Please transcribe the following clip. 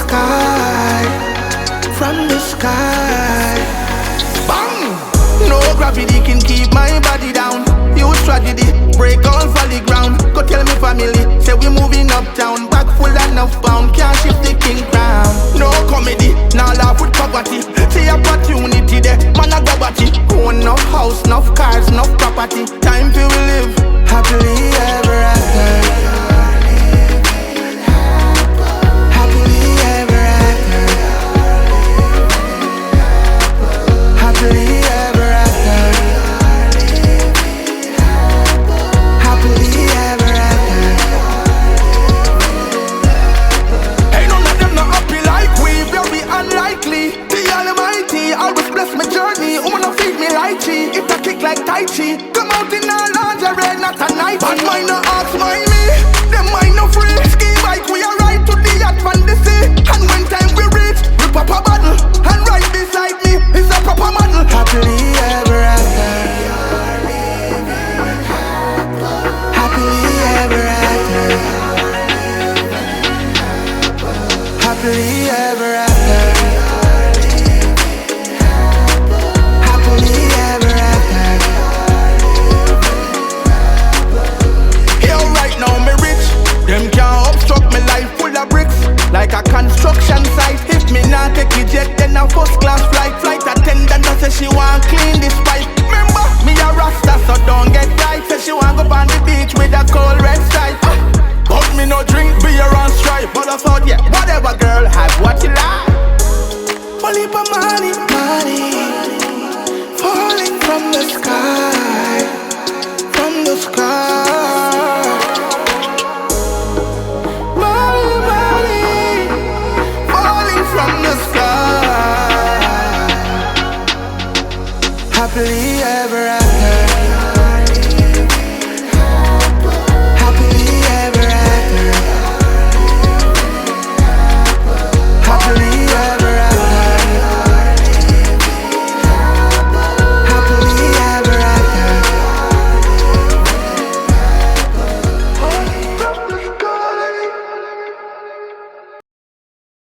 sky, from the sky. Bang! No gravity can keep my body down. Use tragedy, break all folly ground. Go tell me family, say we moving uptown. Bag full enough pound, can't shift the king crown. No comedy, now laugh with poverty. See opportunity there, man I go batty. Own enough house, enough cars, enough property. Time to live happily ever after. Like Tai Chi, come out in a lingerie, not a night. Bad mind no ask mind me, them mind no free. Ski bike we a ride to the yacht from the sea. And when time we reach, we pop a bottle. And right beside me is a proper model. Happily ever after. Happily ever after. Happily ever after. Them can't obstruct me life full of bricks, like a construction site. If me not take a jet, then a first class flight. Flight attendant say she want clean this pipe. Remember, me a rasta, so don't get right. Say she want go on the beach with a cold red stripe. But me no drink beer and stripe. But I thought, yeah, whatever girl, have what you like. Only for money, money, falling from the sky, from the sky. Happily ever after.